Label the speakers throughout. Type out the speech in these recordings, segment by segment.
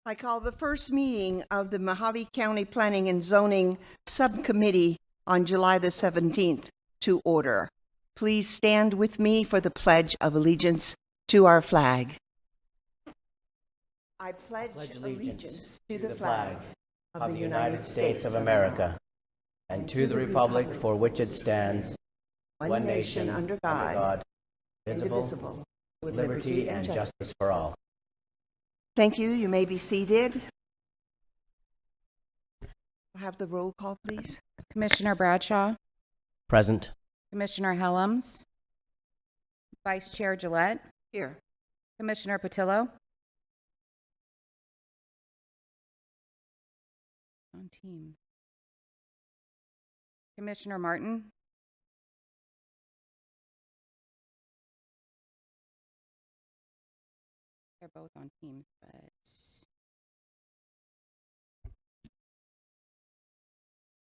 Speaker 1: I call the first meeting of the Mojave County Planning and Zoning Subcommittee on July the 17th to order. Please stand with me for the Pledge of Allegiance to our flag. I pledge allegiance to the flag
Speaker 2: of the United States of America and to the republic for which it stands, one nation under God, indivisible, with liberty and justice for all.
Speaker 1: Thank you. You may be seated. I'll have the roll call, please.
Speaker 3: Commissioner Bradshaw,
Speaker 2: Present.
Speaker 3: Commissioner Helms, Vice Chair Gillette,
Speaker 1: Here.
Speaker 3: Commissioner Patillo. On team. Commissioner Martin. They're both on teams, but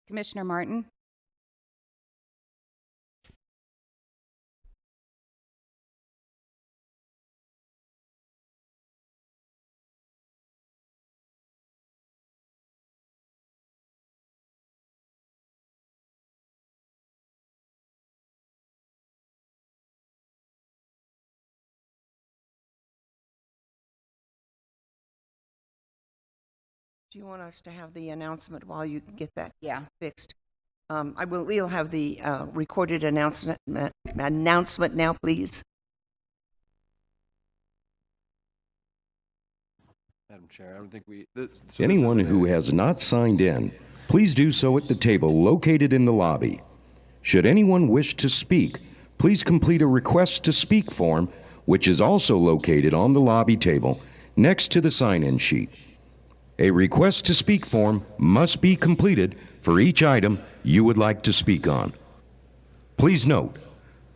Speaker 3: Commissioner Martin.
Speaker 1: Do you want us to have the announcement while you get that
Speaker 3: Yeah.
Speaker 1: fixed? We'll have the recorded announcement now, please.
Speaker 4: Madam Chair, I don't think
Speaker 5: Anyone who has not signed in, please do so at the table located in the lobby. Should anyone wish to speak, please complete a request to speak form, which is also located on the lobby table next to the sign-in sheet. A request to speak form must be completed for each item you would like to speak on. Please note,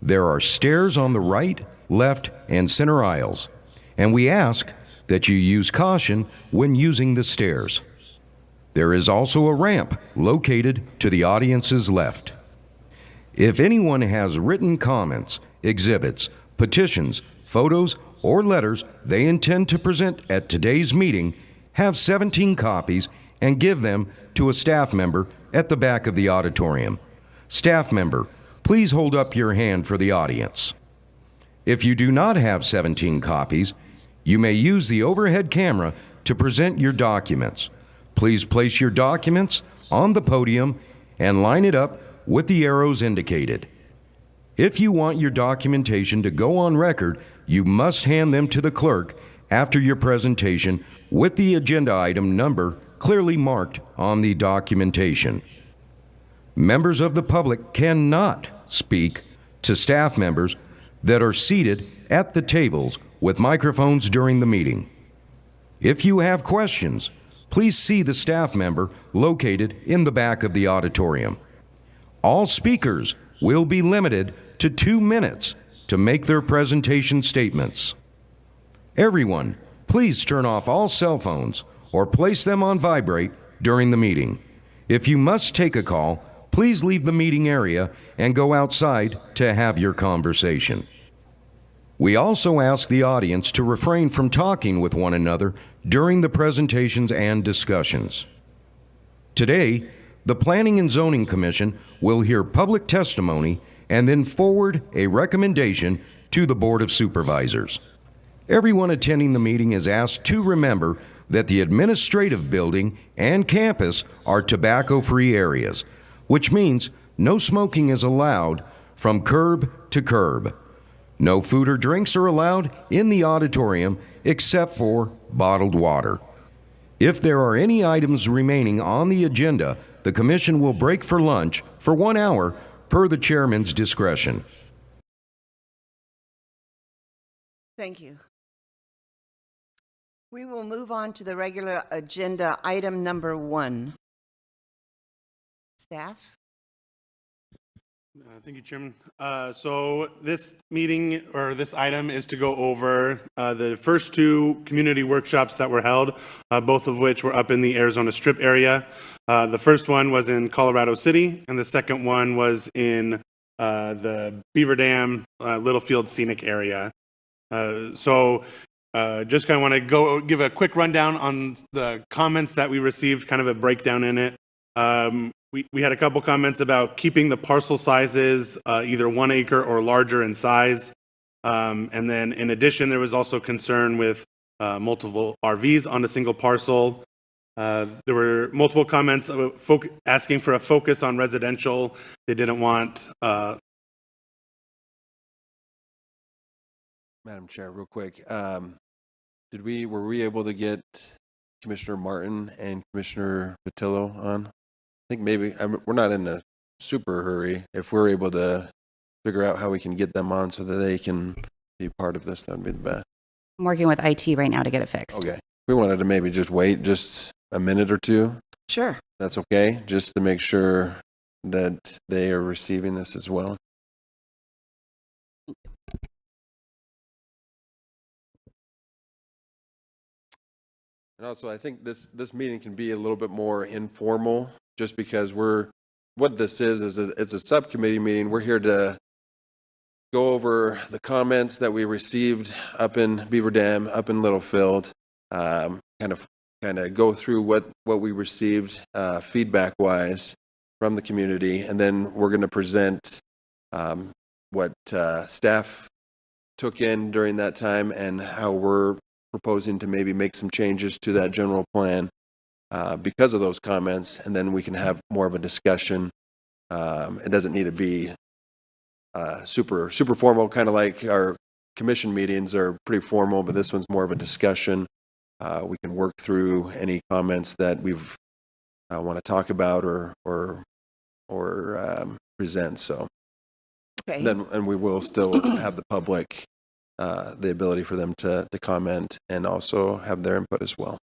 Speaker 5: there are stairs on the right, left, and center aisles, and we ask that you use caution when using the stairs. There is also a ramp located to the audience's left. If anyone has written comments, exhibits, petitions, photos, or letters they intend to present at today's meeting, have 17 copies and give them to a staff member at the back of the auditorium. Staff member, please hold up your hand for the audience. If you do not have 17 copies, you may use the overhead camera to present your documents. Please place your documents on the podium and line it up with the arrows indicated. If you want your documentation to go on record, you must hand them to the clerk after your presentation with the agenda item number clearly marked on the documentation. Members of the public cannot speak to staff members that are seated at the tables with microphones during the meeting. If you have questions, please see the staff member located in the back of the auditorium. All speakers will be limited to 2 minutes to make their presentation statements. Everyone, please turn off all cell phones or place them on vibrate during the meeting. If you must take a call, please leave the meeting area and go outside to have your conversation. We also ask the audience to refrain from talking with one another during the presentations and discussions. Today, the Planning and Zoning Commission will hear public testimony and then forward a recommendation to the Board of Supervisors. Everyone attending the meeting is asked to remember that the administrative building and campus are tobacco-free areas, which means no smoking is allowed from curb to curb. No food or drinks are allowed in the auditorium except for bottled water. If there are any items remaining on the agenda, the Commission will break for lunch for 1 hour per the Chairman's discretion.
Speaker 1: Thank you. We will move on to the regular agenda, item number 1. Staff?
Speaker 6: Thank you, Chairman. So this meeting, or this item, is to go over the first 2 community workshops that were held, both of which were up in the Arizona Strip area. The first one was in Colorado City, and the second one was in the Beaver Dam, Littlefield Scenic area. So just kind of want to go give a quick rundown on the comments that we received, kind of a breakdown in it. We had a couple comments about keeping the parcel sizes either 1 acre or larger in size. And then in addition, there was also concern with multiple RVs on a single parcel. There were multiple comments about asking for a focus on residential. They didn't want
Speaker 4: Madam Chair, real quick, were we able to get Commissioner Martin and Commissioner Patillo on? I think maybe, we're not in a super hurry. If we're able to figure out how we can get them on so that they can be part of this, that'd be the best.
Speaker 3: I'm working with IT right now to get it fixed.
Speaker 4: Okay. We wanted to maybe just wait just a minute or two.
Speaker 1: Sure.
Speaker 4: That's okay, just to make sure that they are receiving this as well. And also, I think this meeting can be a little bit more informal, just because what this is it's a subcommittee meeting. We're here to go over the comments that we received up in Beaver Dam, up in Littlefield, kind of go through what we received feedback-wise from the community, and then we're going to present what staff took in during that time and how we're proposing to maybe make some changes to that general plan because of those comments, and then we can have more of a discussion. It doesn't need to be super formal, kind of like our commission meetings are pretty formal, but this one's more of a discussion. We can work through any comments that we've want to talk about or present. So
Speaker 1: Okay.
Speaker 4: then, and we will still have the public the ability for them to comment and also have their input as well.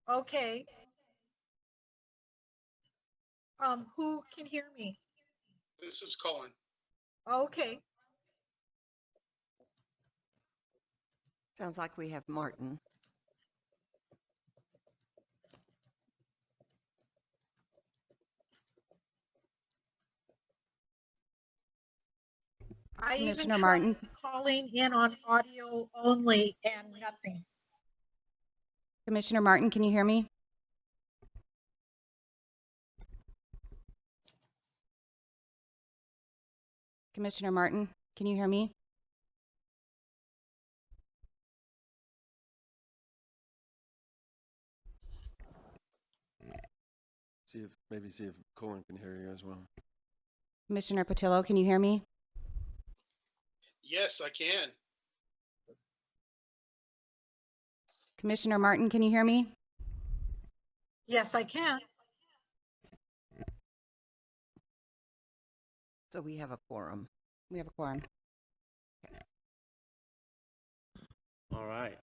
Speaker 7: Okay. Who can hear me?
Speaker 8: This is Colin.
Speaker 7: Okay.
Speaker 1: Sounds like we have Martin.
Speaker 7: I even
Speaker 3: Commissioner
Speaker 7: tried
Speaker 3: Martin?
Speaker 7: calling in on audio only and nothing.
Speaker 3: Commissioner Martin, can you hear me? Commissioner Martin, can you hear me?
Speaker 4: See if Colin can hear you as well.
Speaker 3: Commissioner Patillo, can you hear me?
Speaker 8: Yes, I can.
Speaker 3: Commissioner Martin, can you hear me?
Speaker 7: Yes, I can.
Speaker 1: So we have a quorum.
Speaker 3: We have a quorum.
Speaker 6: All right.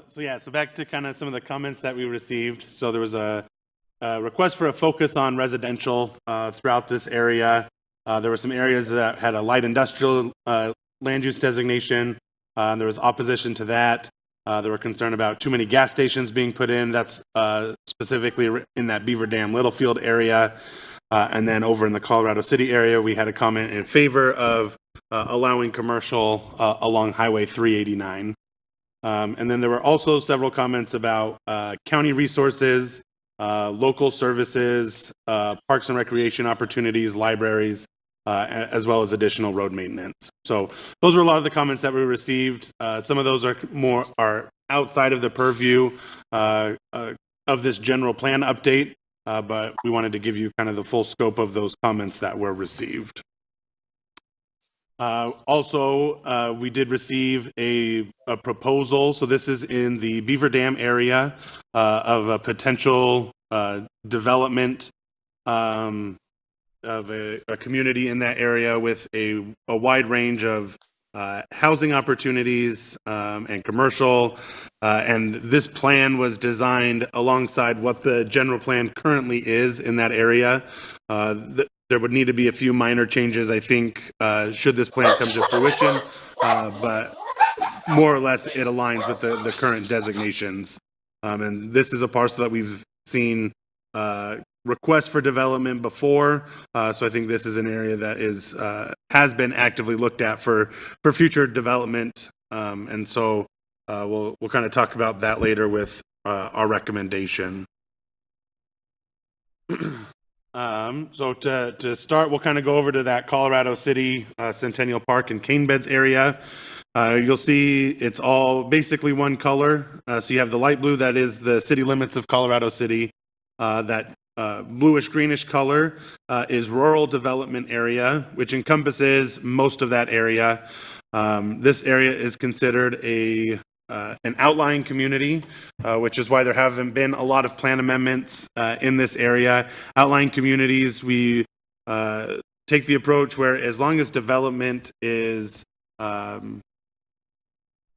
Speaker 6: So back to kind of some of the comments that we received. So there was a request for a focus on residential throughout this area. There were some areas that had a light industrial land use designation. There was opposition to that. There were concern about too many gas stations being put in. That's specifically in that Beaver Dam Littlefield area. And then over in the Colorado City area, we had a comment in favor of allowing commercial along Highway 389. And then there were also several comments about county resources, local services, parks and recreation opportunities, libraries, as well as additional road maintenance. So those were a lot of the comments that we received. Some of those are outside of the purview of this general plan update, but we wanted to give you kind of the full scope of those comments that were received. Also, we did receive a proposal. So this is in the Beaver Dam area of a potential development of a community in that area with a wide range of housing opportunities and commercial. And this plan was designed alongside what the general plan currently is in that area. There would need to be a few minor changes, I think, should this plan come to fruition, but more or less it aligns with the current designations. And this is a parcel that we've seen requests for development before, so I think this is an area that has been actively looked at for future development, and so we'll kind of talk about that later with our recommendation. So to start, we'll kind of go over to that Colorado City Centennial Park and Cane Beds area. You'll see it's all basically one color. So you have the light blue that is the city limits of Colorado City. That bluish greenish color is rural development area, which encompasses most of that area. This area is considered an outlying community, which is why there haven't been a lot of plan amendments in this area. Outlying communities, we take the approach where as long as development is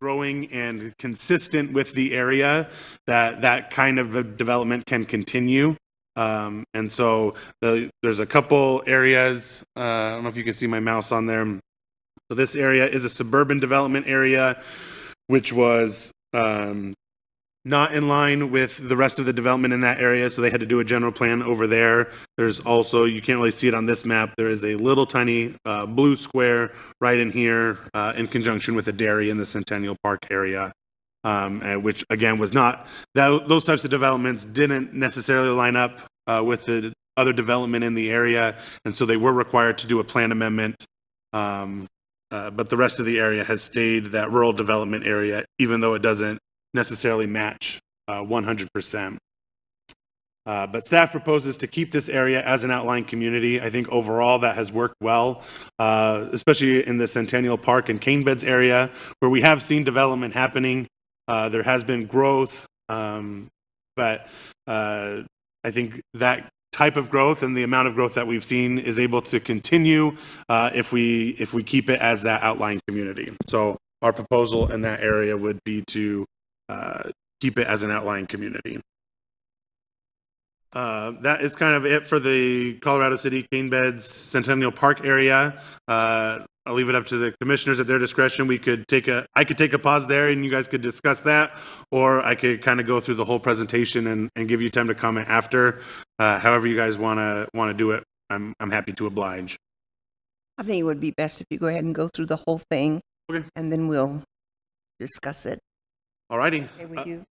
Speaker 6: growing and consistent with the area, that kind of a development can continue. And so there's a couple areas, I don't know if you can see my mouse on there. So this area is a suburban development area, which was not in line with the rest of the development in that area, so they had to do a general plan over there. There's also, you can't really see it on this map, there is a little tiny blue square right in here in conjunction with a dairy in the Centennial Park area, which again was not, those types of developments didn't necessarily line up with the other development in the area, and so they were required to do a plan amendment. But the rest of the area has stayed that rural development area, even though it doesn't necessarily match 100%. But staff proposes to keep this area as an outlying community. I think overall that has worked well, especially in the Centennial Park and Cane Beds area, where we have seen development happening. There has been growth, but I think that type of growth and the amount of growth that we've seen is able to continue if we keep it as that outlying community. So our proposal in that area would be to keep it as an outlying community. That is kind of it for the Colorado City Cane Beds Centennial Park area. I'll leave it up to the commissioners at their discretion. I could take a pause there and you guys could discuss that, or I could kind of go through the whole presentation and give you time to comment after. However you guys want to do it, I'm happy to oblige.
Speaker 1: I think it would be best if you go ahead and go through the whole thing.
Speaker 6: Okay.
Speaker 1: And then we'll discuss it.
Speaker 6: All righty.
Speaker 1: Okay with you?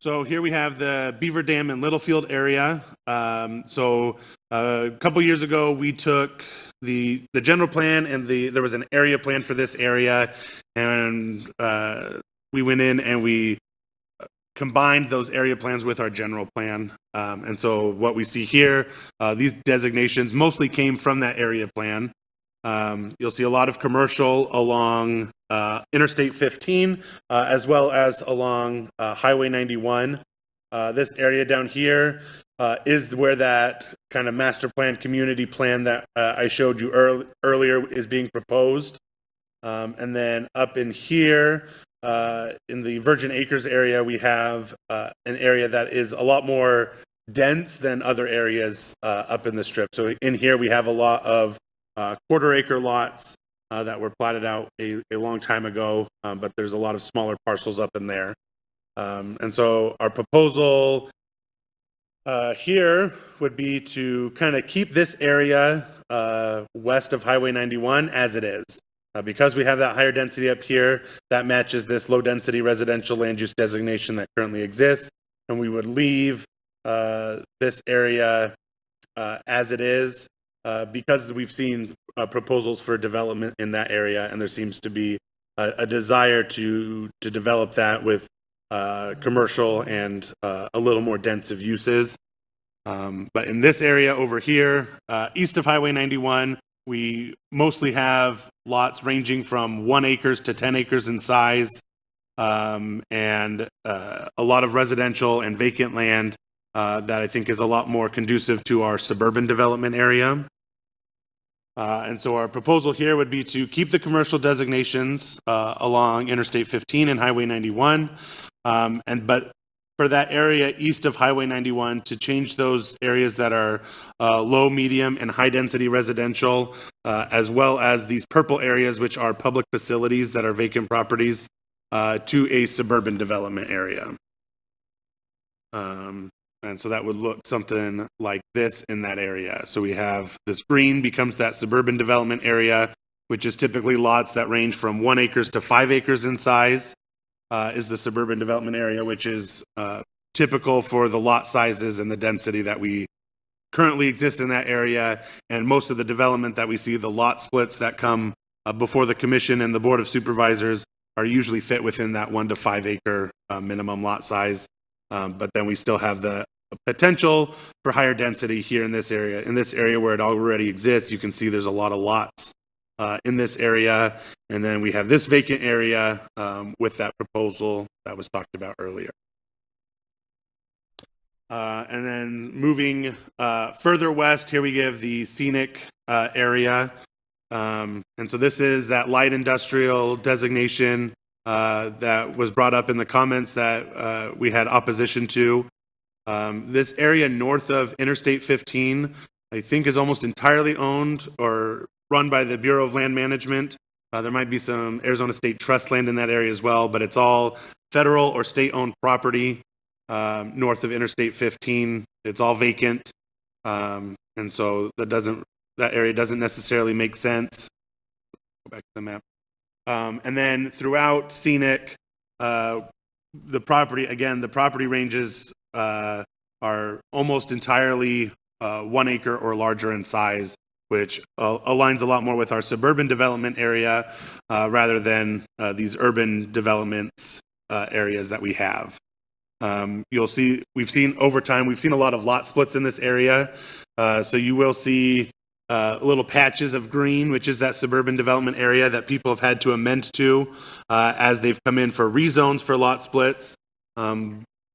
Speaker 6: So here we have the Beaver Dam and Littlefield area. So a couple years ago, we took the general plan and there was an area plan for this area, and we went in and we combined those area plans with our general plan. And so what we see here, these designations mostly came from that area plan. You'll see a lot of commercial along Interstate 15, as well as along Highway 91. This area down here is where that kind of master plan, community plan that I showed you earlier is being proposed. And then up in here, in the Virgin Acres area, we have an area that is a lot more dense than other areas up in the strip. So in here, we have a lot of quarter-acre lots that were platted out a long time ago, but there's a lot of smaller parcels up in there. And so our proposal here would be to kind of keep this area west of Highway 91 as it is. Because we have that higher density up here, that matches this low-density residential land use designation that currently exists, and we would leave this area as it is. Because we've seen proposals for development in that area, and there seems to be a desire to develop that with commercial and a little more dense of uses. But in this area over here, east of Highway 91, we mostly have lots ranging from 1 acre to 10 acres in size, and a lot of residential and vacant land that I think is a lot more conducive to our suburban development area. And so our proposal here would be to keep the commercial designations along Interstate 15 and Highway 91, but for that area east of Highway 91 to change those areas that are low, medium, and high density residential, as well as these purple areas, which are public facilities that are vacant properties, to a suburban development area. And so that would look something like this in that area. So we have this green becomes that suburban development area, which is typically lots that range from 1 acre to 5 acres in size, is the suburban development area, which is typical for the lot sizes and the density that we currently exist in that area. And most of the development that we see, the lot splits that come before the commission and the board of supervisors, are usually fit within that 1 to 5 acre minimum lot size. But then we still have the potential for higher density here in this area. In this area where it already exists, you can see there's a lot of lots in this area. And then we have this vacant area with that proposal that was talked about earlier. And then moving further west, here we give the scenic area. And so this is that light industrial designation that was brought up in the comments that we had opposition to. This area north of Interstate 15, I think, is almost entirely owned or run by the Bureau of Land Management. There might be some Arizona State Trust land in that area as well, but it's all federal or state-owned property north of Interstate 15. It's all vacant, and so that area doesn't necessarily make sense. Go back to the map. And then throughout scenic, the property ranges are almost entirely 1 acre or larger in size, which aligns a lot more with our suburban development area rather than these urban developments areas that we have. You'll see, we've seen over time, we've seen a lot of lot splits in this area. So you will see little patches of green, which is that suburban development area that people have had to amend to as they've come in for rezones for lot splits.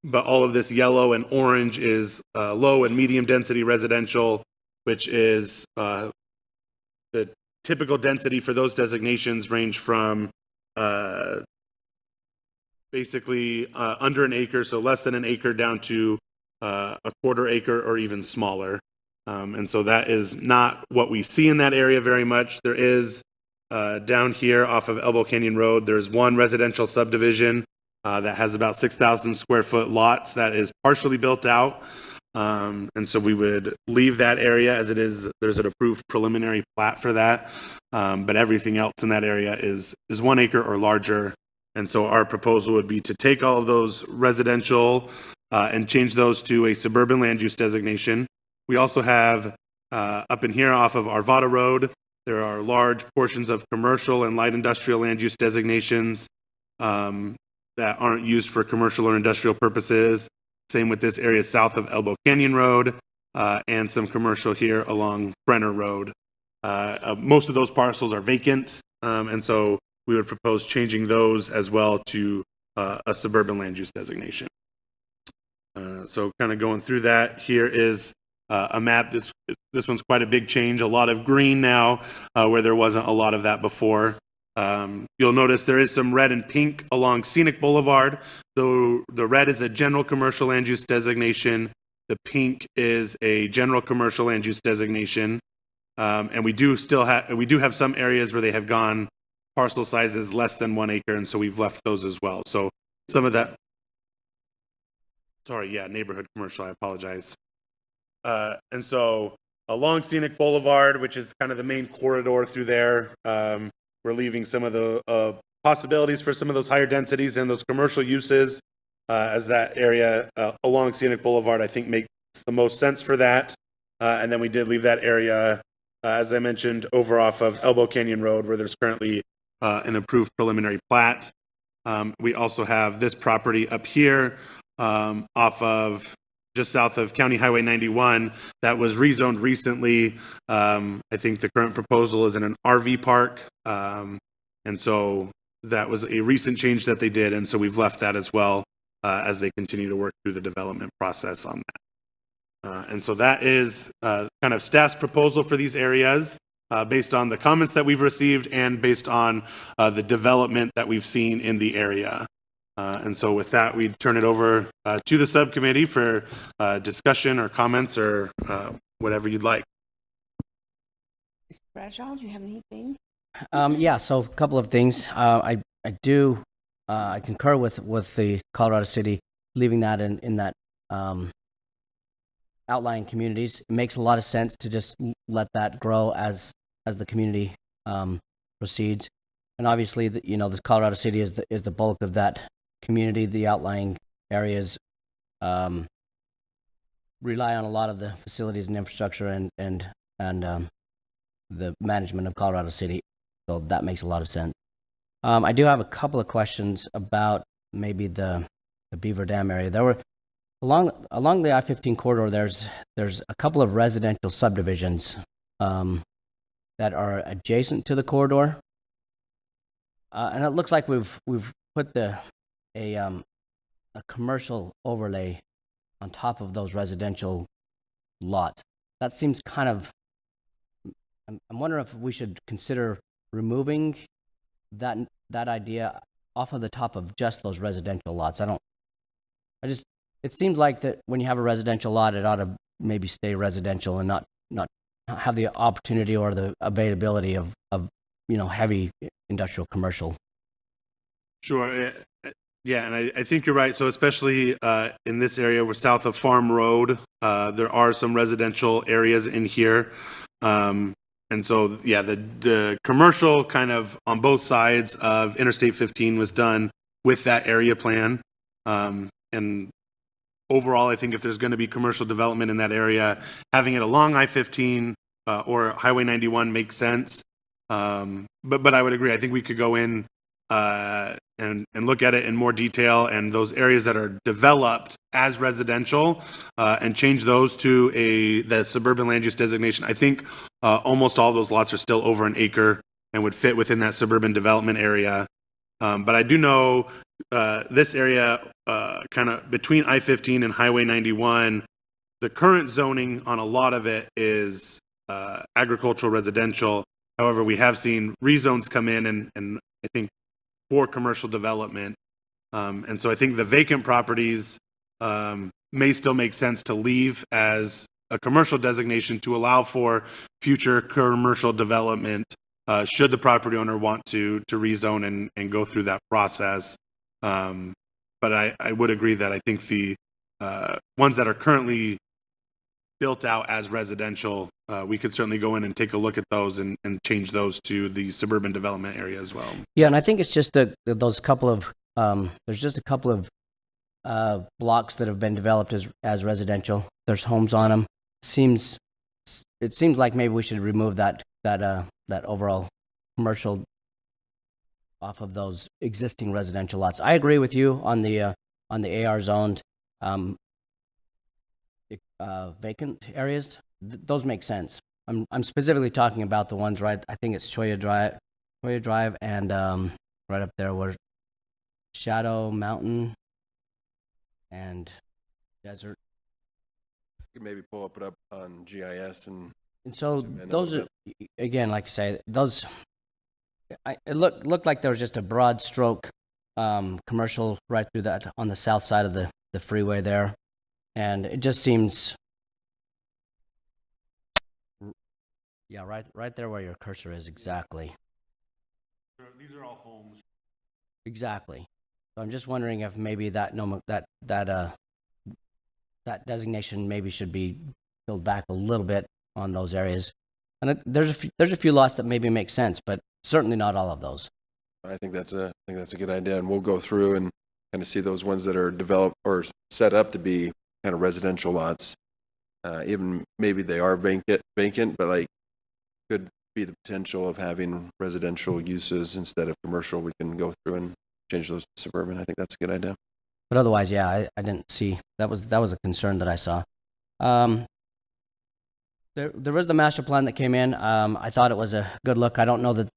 Speaker 6: But all of this yellow and orange is low and medium density residential, which is the typical density for those designations range from basically under an acre, so less than an acre, down to a quarter acre or even smaller. And so that is not what we see in that area very much. There is down here off of Elbow Canyon Road, there's one residential subdivision that has about 6,000 square foot lots that is partially built out. And so we would leave that area as it is. There's an approved preliminary plat for that. But everything else in that area is 1 acre or larger. And so our proposal would be to take all of those residential and change those to a suburban land use designation. We also have up in here off of Arvada Road, there are large portions of commercial and light industrial land use designations that aren't used for commercial or industrial purposes. Same with this area south of Elbow Canyon Road and some commercial here along Brenner Road. Most of those parcels are vacant, and so we would propose changing those as well to a suburban land use designation. So kind of going through that, here is a map. This one's quite a big change, a lot of green now where there wasn't a lot of that before. You'll notice there is some red and pink along Scenic Boulevard. Though the red is a general commercial land use designation, the pink is a general commercial land use designation. And we do have some areas where they have gone parcel sizes less than 1 acre, and so we've left those as well. So some of that, neighborhood commercial, I apologize. And so along Scenic Boulevard, which is kind of the main corridor through there, we're leaving some of the possibilities for some of those higher densities and those commercial uses as that area along Scenic Boulevard, I think, makes the most sense for that. And then we did leave that area, as I mentioned, over off of Elbow Canyon Road, where there's currently an approved preliminary plat. We also have this property up here off of just south of County Highway 91 that was rezoned recently. I think the current proposal is in an RV park. And so that was a recent change that they did. And so we've left that as well as they continue to work through the development process on that. And so that is kind of staff's proposal for these areas based on the comments that we've received and based on the development that we've seen in the area. And so with that, we turn it over to the subcommittee for discussion or comments or whatever you'd like.
Speaker 1: Mr. Bradshaw, do you have anything?
Speaker 2: Yeah, so a couple of things. I concur with the Colorado City leaving that in that outlying communities. It makes a lot of sense to just let that grow as the community proceeds. And obviously, the Colorado City is the bulk of that community. The outlying areas rely on a lot of the facilities and infrastructure and the management of Colorado City. So that makes a lot of sense. I do have a couple of questions about maybe the Beaver Dam area. There were along the I-15 corridor. There's a couple of residential subdivisions that are adjacent to the corridor, and it looks like we've put a commercial overlay on top of those residential lots. That seems kind of. I'm wondering if we should consider removing that idea off of the top of just those residential lots. It seems like that when you have a residential lot, it ought to maybe stay residential and not have the opportunity or the availability of heavy industrial commercial.
Speaker 6: Sure. Yeah, and I think you're right. So especially in this area, we're south of Farm Road. There are some residential areas in here. And so, yeah, the commercial kind of on both sides of Interstate 15 was done with that area plan. And overall, I think if there's going to be commercial development in that area, having it along I-15 or Highway 91 makes sense. But I would agree. I think we could go in and look at it in more detail, and those areas that are developed as residential and change those to the suburban land use designation. I think almost all those lots are still over an acre and would fit within that suburban development area. But I do know this area kind of between I-15 and Highway 91, the current zoning on a lot of it is agricultural residential. However, we have seen rezones come in and I think for commercial development. And so I think the vacant properties may still make sense to leave as a commercial designation to allow for future commercial development, should the property owner want to rezone and go through that process. But I would agree that I think the ones that are currently built out as residential, we could certainly go in and take a look at those and change those to the suburban development area as well.
Speaker 2: Yeah, and I think it's just those couple of, there's just a couple of blocks that have been developed as residential. There's homes on them. It seems like maybe we should remove that overall commercial off of those existing residential lots. I agree with you on the AR zoned vacant areas. Those make sense. I'm specifically talking about the ones right. I think it's Choya Drive, and right up there where Shadow Mountain and Desert.
Speaker 4: You can maybe pull it up on GIS and
Speaker 2: so
Speaker 4: zoom in a
Speaker 2: those
Speaker 4: little
Speaker 2: are, again, like you say, those. It looked like there was just a broad stroke commercial right through that on the south side of the freeway there, and it just seems. Yeah, right there where your cursor is, exactly.
Speaker 6: These are all homes.
Speaker 2: Exactly. So I'm just wondering if maybe that designation maybe should be filled back a little bit on those areas. And there's a few lots that maybe make sense, but certainly not all of those.
Speaker 4: I think that's a good idea, and we'll go through and kind of see those ones that are developed or set up to be kind of residential lots. Even maybe they are vacant, but like could be the potential of having residential uses instead of commercial. We can go through and change those to suburban. I think that's a good idea.
Speaker 2: But otherwise, yeah, I didn't see that was a concern that I saw. There was the master plan that came in. I thought it was a good look. I don't know that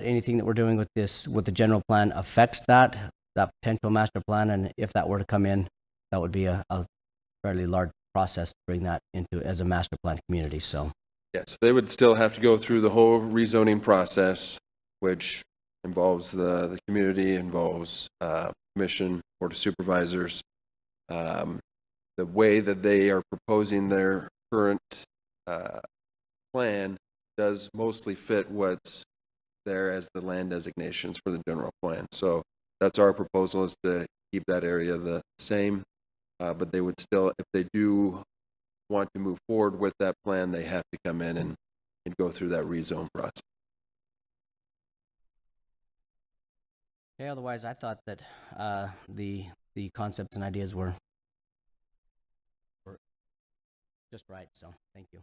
Speaker 2: anything that we're doing with the general plan affects that potential master plan. And if that were to come in, that would be a fairly large process to bring that into as a master plan community. So
Speaker 4: Yeah, so they would still have to go through the whole rezoning process, which involves the community, involves commission, board of supervisors. The way that they are proposing their current plan does mostly fit what's there as the land designations for the general plan. So that's our proposal, is to keep that area the same, but they would still, if they do want to move forward with that plan, they have to come in and go through that rezone process.
Speaker 2: yeah, otherwise I thought that the concepts and ideas were just right. So thank you.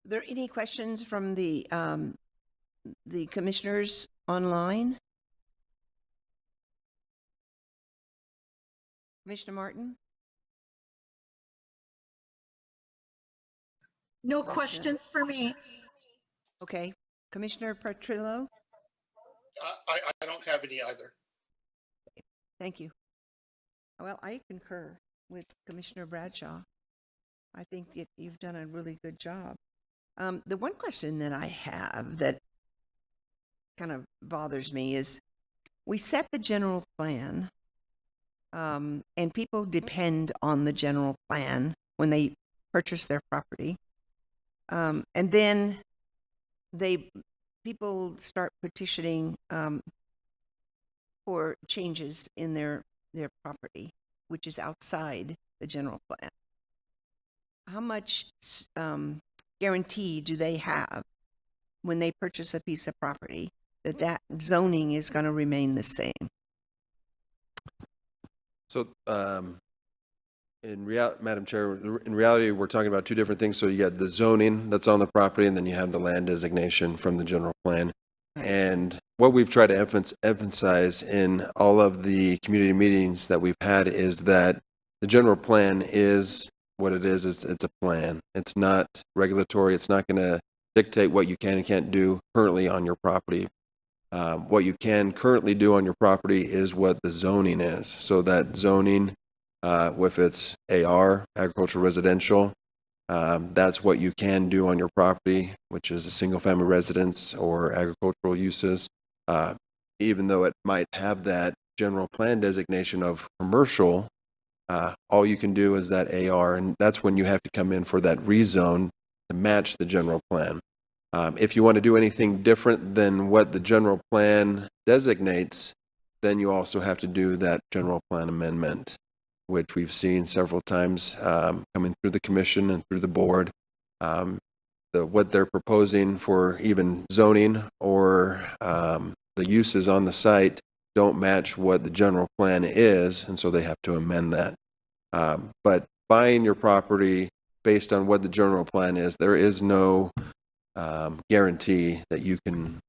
Speaker 1: Are there any questions from the commissioners online? Commissioner Martin?
Speaker 7: No questions for me.
Speaker 1: Okay. Commissioner Petrillo?
Speaker 8: I don't have any either.
Speaker 1: Thank you. Well, I concur with Commissioner Bradshaw. I think you've done a really good job. The one question that I have that kind of bothers me is we set the general plan, and people depend on the general plan when they purchase their property. And then people start petitioning for changes in their property, which is outside the general plan. How much guarantee do they have when they purchase a piece of property that zoning is going to remain the same?
Speaker 4: So, Madam Chair, in reality, we're talking about two different things. So you got the zoning that's on the property, and then you have the land designation from the general plan. Right. And what we've tried to emphasize in all of the community meetings that we've had is that the general plan is what it is. It's a plan. It's not regulatory. It's not going to dictate what you can and can't do currently on your property. What you can currently do on your property is what the zoning is. So that zoning, if it's AR, agricultural residential, that's what you can do on your property, which is a single family residence or agricultural uses. Even though it might have that general plan designation of commercial, all you can do is that AR, and that's when you have to come in for that rezone to match the general plan. If you want to do anything different than what the general plan designates, then you also have to do that general plan amendment, which we've seen several times coming through the commission and through the board. What they're proposing for even zoning or the uses on the site don't match what the general plan is, and so they have to amend that. But buying your property based on what the general plan is, there is no guarantee that you can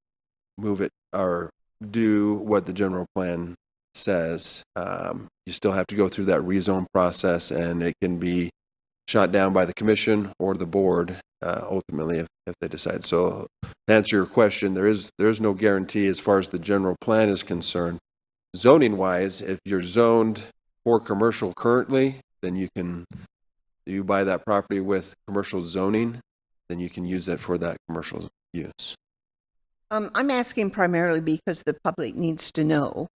Speaker 4: move it or do what the general plan says. You still have to go through that rezone process, and it can be shot down by the commission or the board ultimately if they decide. So to answer your question, there's no guarantee as far as the general plan is concerned. Zoning wise, if you're zoned for commercial currently, then you buy that property with commercial zoning, then you can use it for that commercial use.
Speaker 1: I'm asking primarily because the public needs to know.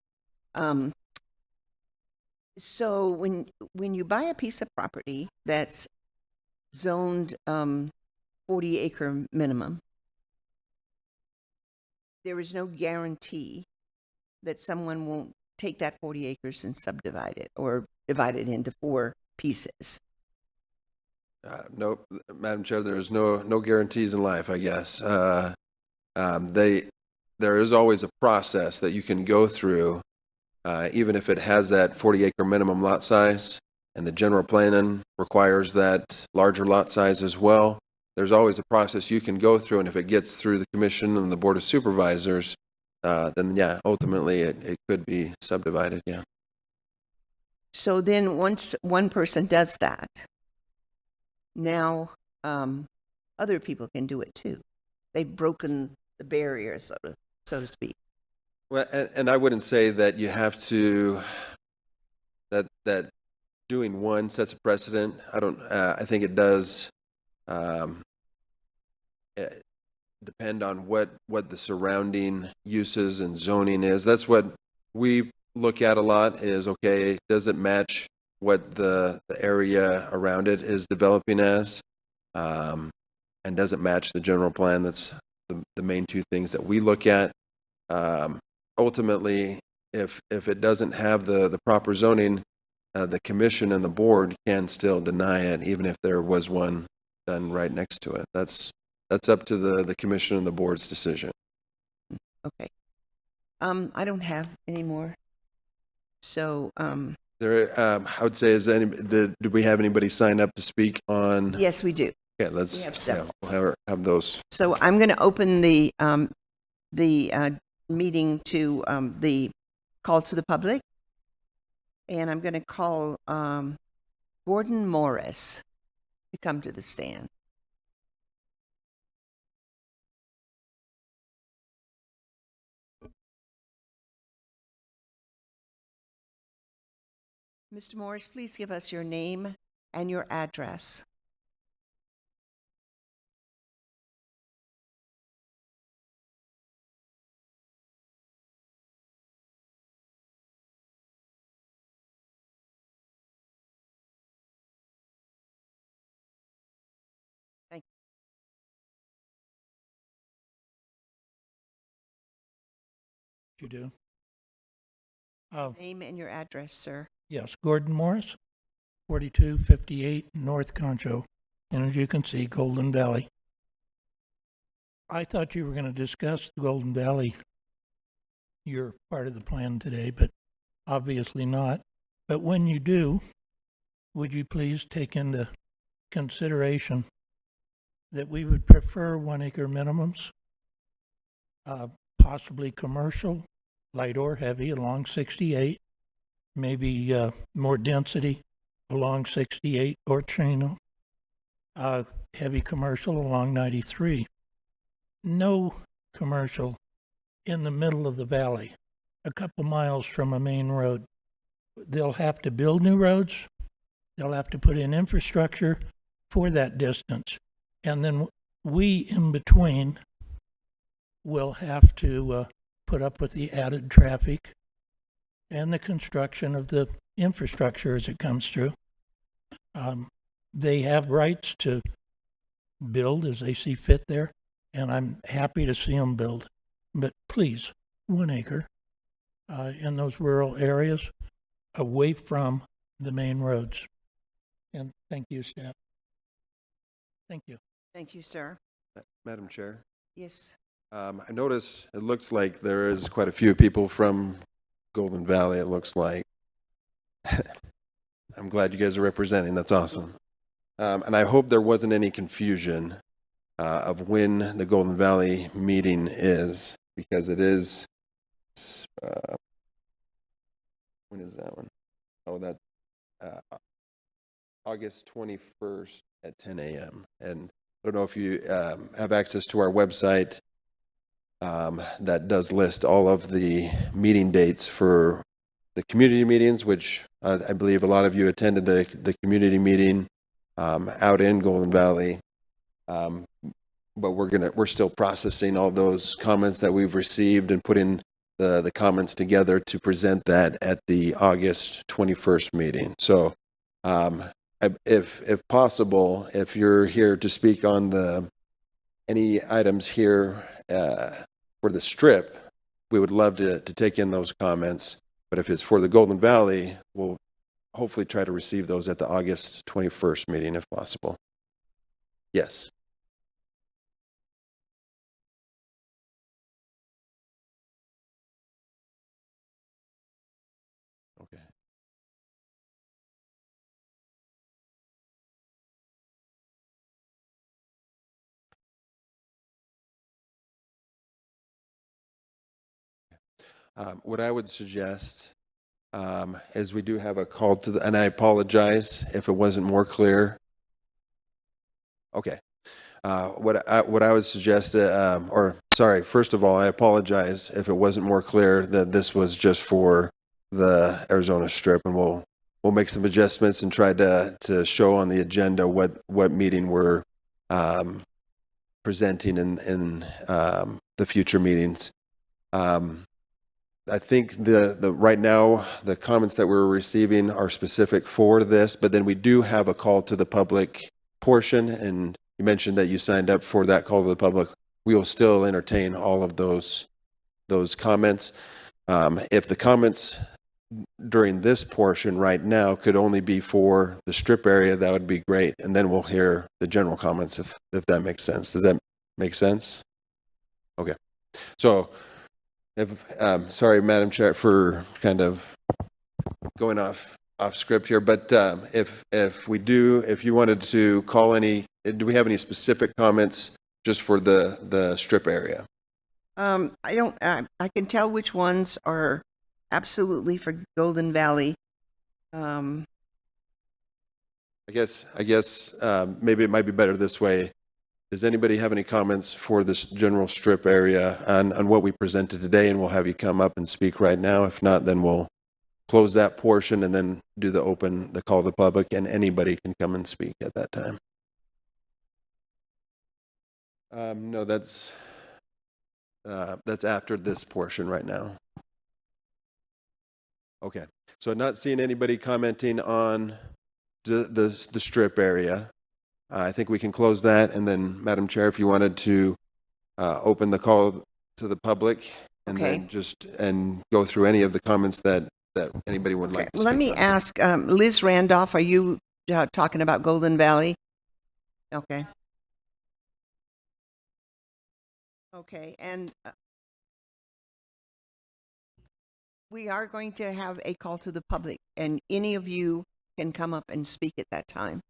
Speaker 1: So when you buy a piece of property that's zoned 40-acre minimum, there is no guarantee that someone won't take that 40 acres and subdivide it or divide it into 4 pieces.
Speaker 4: Nope, Madam Chair, there is no guarantees in life, I guess. There is always a process that you can go through, even if it has that 40-acre minimum lot size, and the general plan requires that larger lot size as well. There's always a process you can go through, and if it gets through the commission and the board of supervisors, then yeah, ultimately it could be subdivided, yeah.
Speaker 1: So then once one person does that, now other people can do it too. They've broken the barrier, so to speak.
Speaker 4: Well, and I wouldn't say that you have to, that doing one sets a precedent. I think it does depend on what the surrounding uses and zoning is. That's what we look at a lot is, okay, does it match what the area around it is developing as? And does it match the general plan? That's the main 2 things that we look at. Ultimately, if it doesn't have the proper zoning, the commission and the board can still deny it, even if there was one done right next to it. That's up to the commission and the board's decision.
Speaker 1: Okay. I don't have any more. So,
Speaker 4: There, I would say, did we have anybody sign up to speak on?
Speaker 1: yes, we do.
Speaker 4: Okay, let's.
Speaker 1: We have several.
Speaker 4: Yeah, we'll have those.
Speaker 1: So I'm going to open the meeting to the call to the public, and I'm going to call Gordon Morris to come to the stand. Mr. Morris, please give us your name and your address.
Speaker 9: You do?
Speaker 1: Name and your address, sir.
Speaker 9: Yes, Gordon Morris, 4258 North Concho, and as you can see, Golden Valley. I thought you were going to discuss the Golden Valley, your part of the plan today, but obviously not. But when you do, would you please take into consideration that we would prefer 1 acre minimums, possibly commercial, light or heavy, along 68, maybe more density along 68 or Chino, heavy commercial along 93. No commercial in the middle of the valley, a couple miles from a main road. They'll have to build new roads, they'll have to put in infrastructure for that distance, and then we in between will have to put up with the added traffic and the construction of the infrastructure as it comes through. They have rights to build as they see fit there, and I'm happy to see them build. But please, 1 acre in those rural areas away from the main roads. And thank you, staff. Thank you.
Speaker 1: Thank you, sir.
Speaker 4: Madam Chair,
Speaker 1: Yes.
Speaker 4: I notice it looks like there is quite a few people from Golden Valley, it looks like. I'm glad you guys are representing. That's awesome. And I hope there wasn't any confusion of when the Golden Valley meeting is, because it is, when is that one? Oh, that August 21st at 10 a.m. And I don't know if you have access to our website that does list all of the meeting dates for the community meetings, which I believe a lot of you attended the community meeting out in Golden Valley. But we're still processing all those comments that we've received and putting the comments together to present that at the August 21st meeting. So if possible, if you're here to speak on any items here for the strip, we would love to take in those comments. But if it's for the Golden Valley, we'll hopefully try to receive those at the August 21st meeting if possible. Yes. Okay. What I would suggest is we do have a call to and I apologize if it wasn't more clear. Okay. What I would suggest, first of all, I apologize if it wasn't more clear that this was just for the Arizona Strip, and we'll make some adjustments and try to show on the agenda what meeting we're presenting in the future meetings. I think the right now the comments that we're receiving are specific for this, but then we do have a call to the public portion, and you mentioned that you signed up for that call to the public. We will still entertain all of those comments. If the comments during this portion right now could only be for the strip area, that would be great, and then we'll hear the general comments if that makes sense. Does that make sense? Okay. So sorry, Madam Chair, for kind of going off script here, but if you wanted to call do we have any specific comments just for the strip area?
Speaker 1: I don't, I can tell which ones are absolutely for Golden Valley.
Speaker 4: I guess maybe it might be better this way. Does anybody have any comments for this general strip area on what we presented today? And we'll have you come up and speak right now. If not, then we'll close that portion and then do the call to the public, and anybody can come and speak at that time. No, that's after this portion right now. Okay, so not seeing anybody commenting on the strip area. I think we can close that, and then, Madam Chair, if you wanted to open the call to the public, and
Speaker 1: Okay.
Speaker 4: then go through any of the comments that anybody would like to speak
Speaker 1: Let me
Speaker 4: on.
Speaker 1: ask, Liz Randolph, are you talking about Golden Valley? Okay. Okay, and we are going to have a call to the public, and any of you can come up and speak at that time.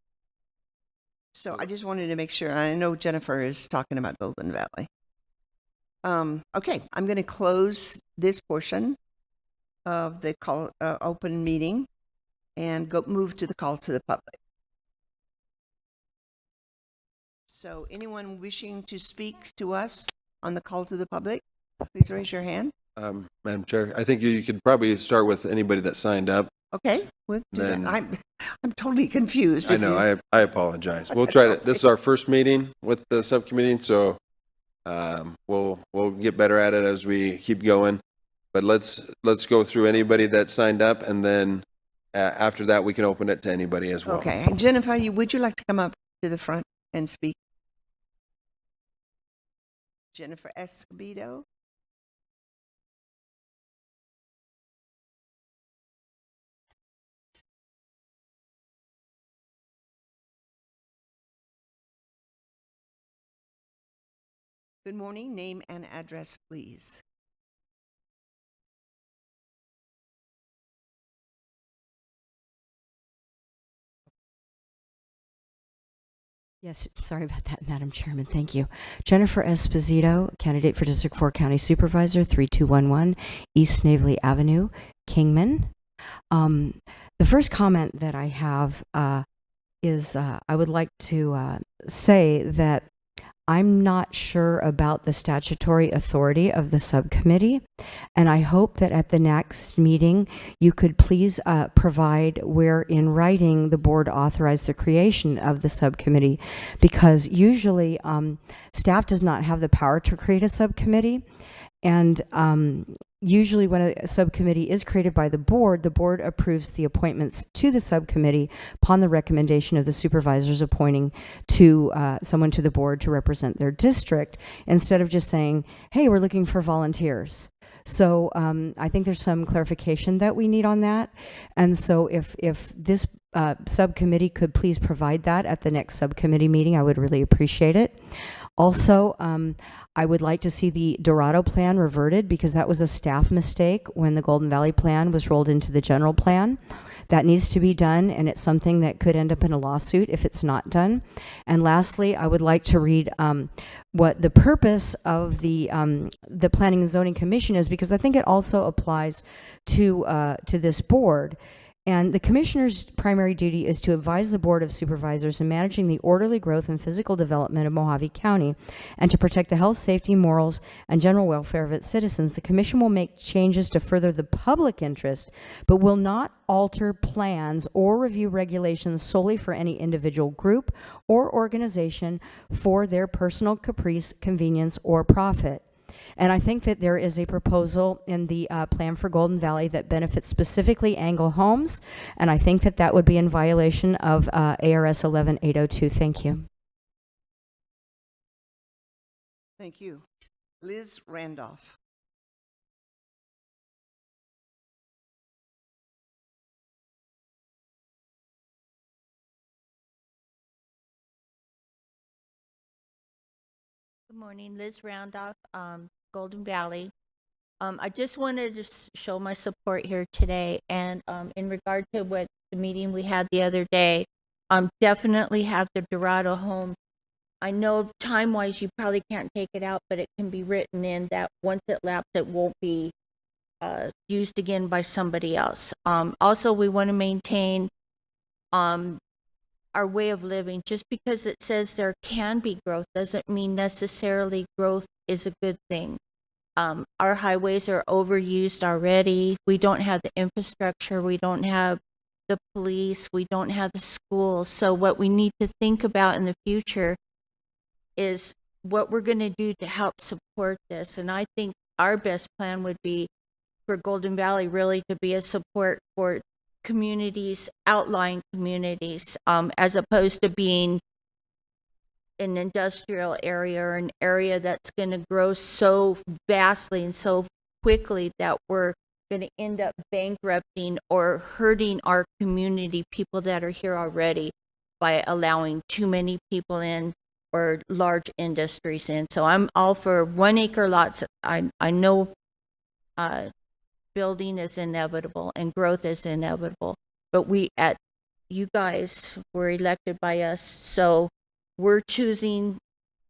Speaker 1: So I just wanted to make sure, and I know Jennifer is talking about Golden Valley. Okay, I'm going to close this portion of the call, open meeting, and move to the call to the public. So anyone wishing to speak to us on the call to the public, please raise your hand.
Speaker 4: Madam Chair, I think you could probably start with anybody that signed up.
Speaker 1: Okay, we'll do that.
Speaker 4: Then-
Speaker 1: I'm totally confused.
Speaker 4: I know, I apologize. We'll try to, this is our first meeting with the subcommittee, so we'll get better at it as we keep going. But let's go through anybody that signed up, and then after that, we can open it to anybody as well.
Speaker 1: Okay, Jennifer, would you like to come up to the front and speak? Jennifer Escobedo? Good morning. Name and address, please.
Speaker 10: Yes, sorry about that, Madam Chairman. Thank you. Jennifer Esposito, candidate for District 4 County Supervisor, 3211 East Snavely Avenue, Kingman. The first comment that I have is I would like to say that I'm not sure about the statutory authority of the subcommittee, and I hope that at the next meeting you could please provide where in writing the board authorized the creation of the subcommittee, because usually staff does not have the power to create a subcommittee, and usually when a subcommittee is created by the board approves the appointments to the subcommittee upon the recommendation of the supervisors appointing to someone to the board to represent their district, instead of just saying, hey, we're looking for volunteers. So I think there's some clarification that we need on that. And so if this subcommittee could please provide that at the next subcommittee meeting, I would really appreciate it. Also, I would like to see the Dorado plan reverted, because that was a staff mistake when the Golden Valley plan was rolled into the general plan. That needs to be done, and it's something that could end up in a lawsuit if it's not done. And lastly, I would like to read what the purpose of the Planning and Zoning Commission is, because I think it also applies to this board. And the commissioner's primary duty is to advise the Board of Supervisors in managing the orderly growth and physical development of Mojave County and to protect the health, safety, morals, and general welfare of its citizens. The commission will make changes to further the public interest, but will not alter plans or review regulations solely for any individual group or organization for their personal caprice, convenience, or profit. And I think that there is a proposal in the plan for Golden Valley that benefits specifically Angle Homes, and I think that that would be in violation of ARS 11802. Thank you.
Speaker 1: Thank you. Liz Randolph.
Speaker 11: Good morning, Liz Randolph, Golden Valley. I just wanted to show my support here today, and in regard to what the meeting we had the other day, definitely have the Dorado home. I know time-wise you probably can't take it out, but it can be written in that once it lapses, it won't be used again by somebody else. Also, we want to maintain our way of living. Just because it says there can be growth doesn't mean necessarily growth is a good thing. Our highways are overused already. We don't have the infrastructure. We don't have the police. We don't have the schools. So what we need to think about in the future is what we're going to do to help support this. And I think our best plan would be for Golden Valley really to be a support for communities, outlying communities, as opposed to being an industrial area or an area that's going to grow so vastly and so quickly that we're going to end up bankrupting or hurting our community, people that are here already, by allowing too many people in or large industries in. So I'm all for 1 acre lots. I know building is inevitable and growth is inevitable, but you guys were elected by us, so we're choosing.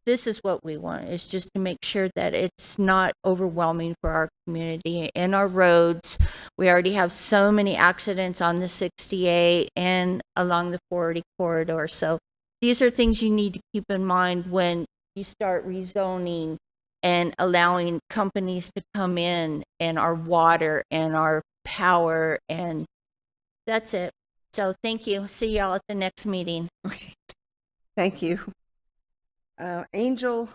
Speaker 11: This is what we want, is just to make sure that it's not overwhelming for our community and our roads. We already have so many accidents on the 68 and along the 40 corridor. So these are things you need to keep in mind when you start rezoning and allowing companies to come in, and our water and our power, and that's it. So thank you. See y'all at the next meeting.
Speaker 1: Okay. Thank you. Angel,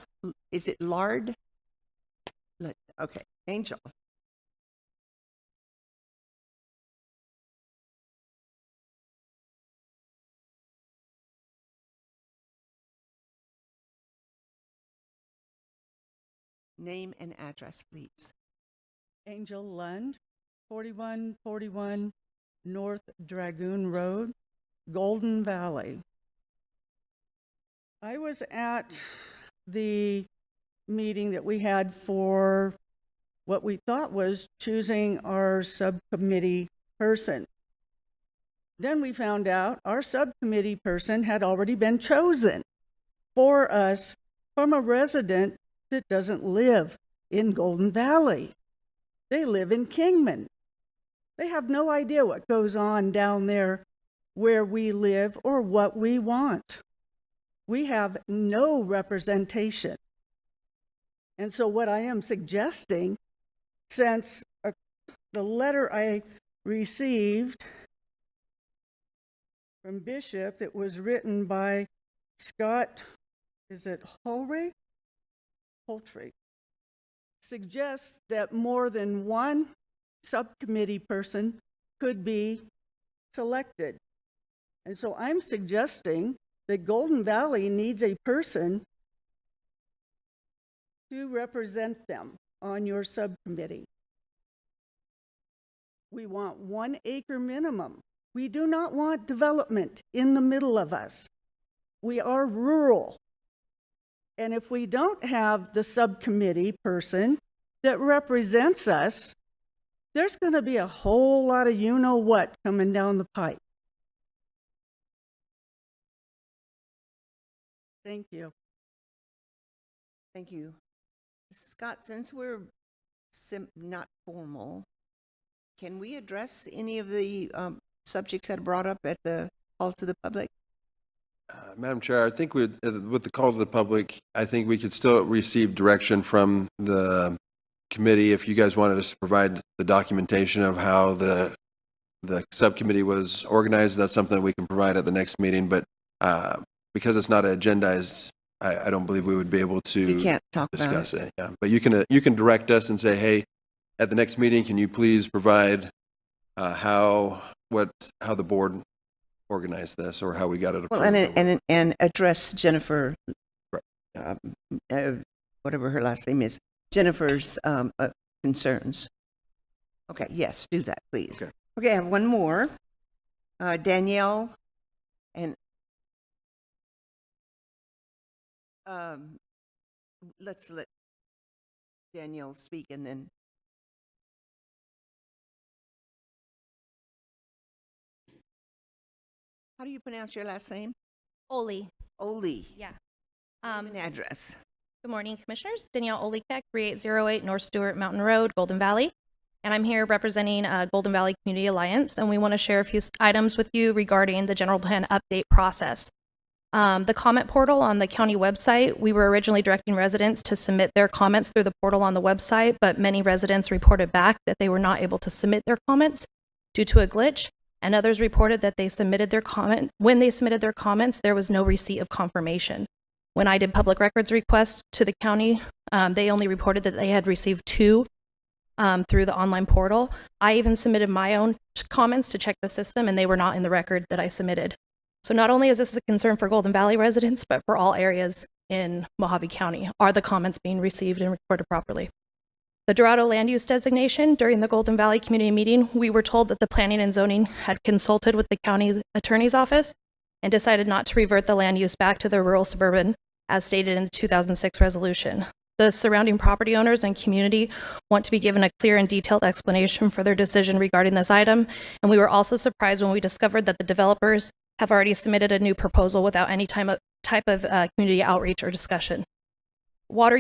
Speaker 1: is it Lard? Okay, Angel. Name and address, please.
Speaker 12: Angel Lund, 4141 North Dragoon Road, Golden Valley. I was at the meeting that we had for what we thought was choosing our subcommittee person. Then we found out our subcommittee person had already been chosen for us from a resident that doesn't live in Golden Valley. They live in Kingman. They have no idea what goes on down there where we live or what we want. We have no representation. And so what I am suggesting, since the letter I received from Bishop that was written by Scott, is it Holtry? Holtry, suggests that more than one subcommittee person could be selected. And so I'm suggesting that Golden Valley needs a person to represent them on your subcommittee. We want 1 acre minimum. We do not want development in the middle of us. We are rural. And if we don't have the subcommittee person that represents us, there's going to be a whole lot of you-know-what coming down the pipe. Thank you.
Speaker 1: Thank you. Scott, since we're not formal, can we address any of the subjects that are brought up at the call to the public?
Speaker 4: Madam Chair, I think with the call to the public, I think we could still receive direction from the committee if you guys wanted us to provide the documentation of how the subcommittee was organized. That's something that we can provide at the next meeting, but because it's not agendized, I don't believe we would be able to
Speaker 1: We can't talk about
Speaker 4: discuss it. Yeah, but you can direct us and say, hey, at the next meeting, can you please provide how the board organized this or how we got it approved?
Speaker 1: Well, and address Jennifer, whatever her last name is, Jennifer's concerns. Okay, yes, do that, please. Okay, I have one more. Danielle and let's let Danielle speak and then. How do you pronounce your last name?
Speaker 13: Oli.
Speaker 1: Oli.
Speaker 13: Yeah.
Speaker 1: Name and address.
Speaker 13: Good morning, Commissioners. Danielle Olikek, 3808 North Stewart Mountain Road, Golden Valley. And I'm here representing Golden Valley Community Alliance, and we want to share a few items with you regarding the general plan update process. The comment portal on the county website, we were originally directing residents to submit their comments through the portal on the website, but many residents reported back that they were not able to submit their comments due to a glitch. And others reported that they submitted their comment. When they submitted their comments, there was no receipt of confirmation. When I did public records request to the county, they only reported that they had received 2 through the online portal. I even submitted my own comments to check the system, and they were not in the record that I submitted. So not only is this a concern for Golden Valley residents, but for all areas in Mojave County. Are the comments being received and recorded properly? The Dorado land use designation, during the Golden Valley community meeting, we were told that the planning and zoning had consulted with the county attorney's office and decided not to revert the land use back to the rural suburban as stated in the 2006 resolution. The surrounding property owners and community want to be given a clear and detailed explanation for their decision regarding this item, and we were also surprised when we discovered that the developers have already submitted a new proposal without any type of community outreach or discussion. Water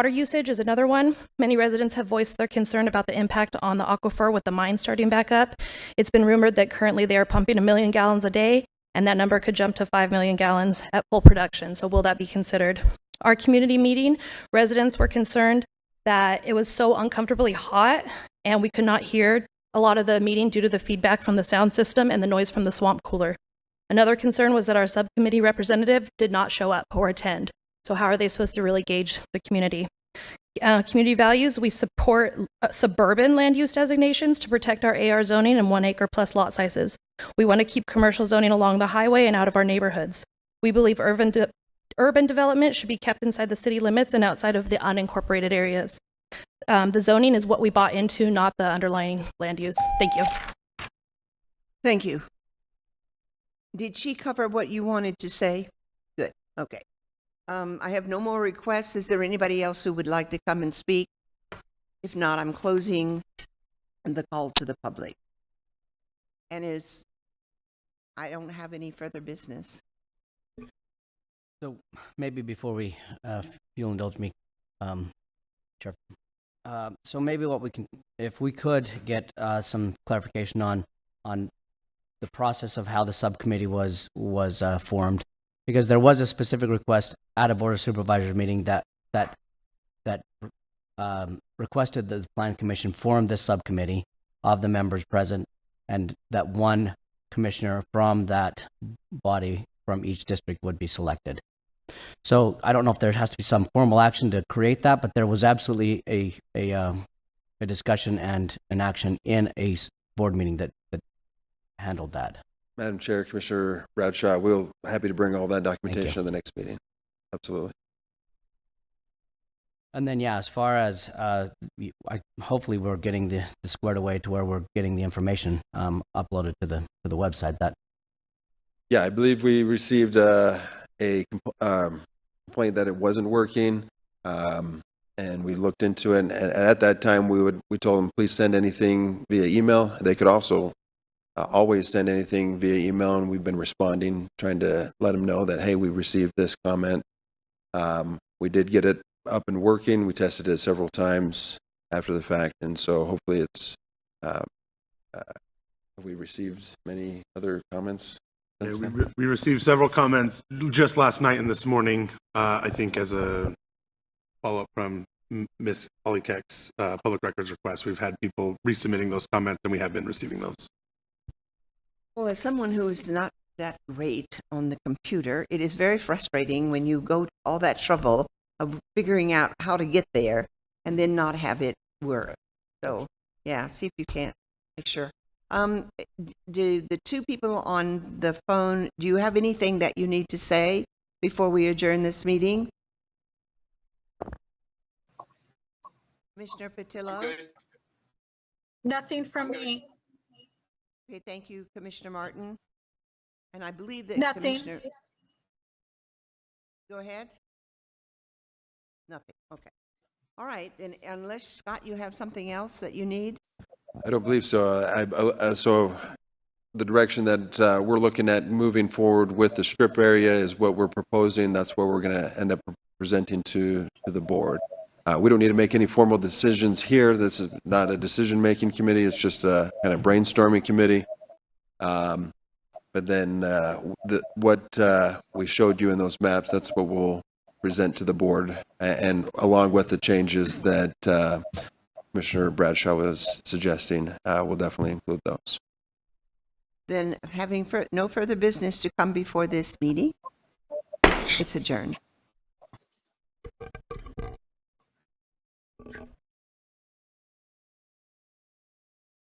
Speaker 13: usage is another one. Many residents have voiced their concern about the impact on the aquifer with the mine starting back up. It's been rumored that currently they are pumping 1 million gallons a day, and that number could jump to 5 million gallons at full production. So will that be considered? Our community meeting, residents were concerned that it was so uncomfortably hot and we could not hear a lot of the meeting due to the feedback from the sound system and the noise from the swamp cooler. Another concern was that our subcommittee representative did not show up or attend. So how are they supposed to really gauge the community? Community values, we support suburban land use designations to protect our AR zoning and 1 acre plus lot sizes. We want to keep commercial zoning along the highway and out of our neighborhoods. We believe urban urban development should be kept inside the city limits and outside of the unincorporated areas. The zoning is what we bought into, not the underlying land use. Thank you.
Speaker 1: Thank you. Did she cover what you wanted to say? Good, okay. I have no more requests. Is there anybody else who would like to come and speak? If not, I'm closing the call to the public. And I don't have any further business.
Speaker 2: So maybe before we, if you'll indulge me, Chair. So maybe what we can, if we could get some clarification on the process of how the subcommittee was formed, because there was a specific request at a Board of Supervisors meeting that requested that the Plan Commission form this subcommittee of the members present, and that one commissioner from that body from each district would be selected. So I don't know if there has to be some formal action to create that, but there was absolutely a discussion and an action in a board meeting that handled that.
Speaker 4: Madam Chair, Commissioner Bradshaw, we'll happy to bring all that documentation to the next meeting. Absolutely.
Speaker 2: And then, yeah, as far as hopefully we're getting the squared away to where we're getting the information uploaded to the website. That.
Speaker 4: Yeah, I believe we received a complaint that it wasn't working, and we looked into it. And at that time, we told them, please send anything via email. They could also always send anything via email, and we've been responding, trying to let them know that, hey, we received this comment. We did get it up and working. We tested it several times after the fact, and so hopefully it's. Have we received many other comments?
Speaker 6: Yeah, we received several comments just last night and this morning, I think as a follow-up from Ms. Hollykeck's public records request. We've had people resubmitting those comments, and we have been receiving those.
Speaker 1: Well, as someone who is not that great on the computer, it is very frustrating when you go to all that trouble of figuring out how to get there and then not have it work. So, yeah, see if you can't make sure. Do the two people on the phone, do you have anything that you need to say before we adjourn this meeting? Commissioner Patillo?
Speaker 8: Okay.
Speaker 7: Nothing from me.
Speaker 1: Okay, thank you, Commissioner Martin. And I believe that
Speaker 7: Nothing.
Speaker 1: Commissioner... Go ahead. Nothing, okay. All right, then unless, Scott, you have something else that you need?
Speaker 4: I don't believe so. So the direction that we're looking at moving forward with the strip area is what we're proposing. That's what we're going to end up presenting to the board. We don't need to make any formal decisions here. This is not a decision-making committee. It's just a kind of brainstorming committee. But then what we showed you in those maps, that's what we'll present to the board, and along with the changes that Commissioner Bradshaw was suggesting, we'll definitely include those.
Speaker 1: Then having no further business to come before this meeting, it's adjourned.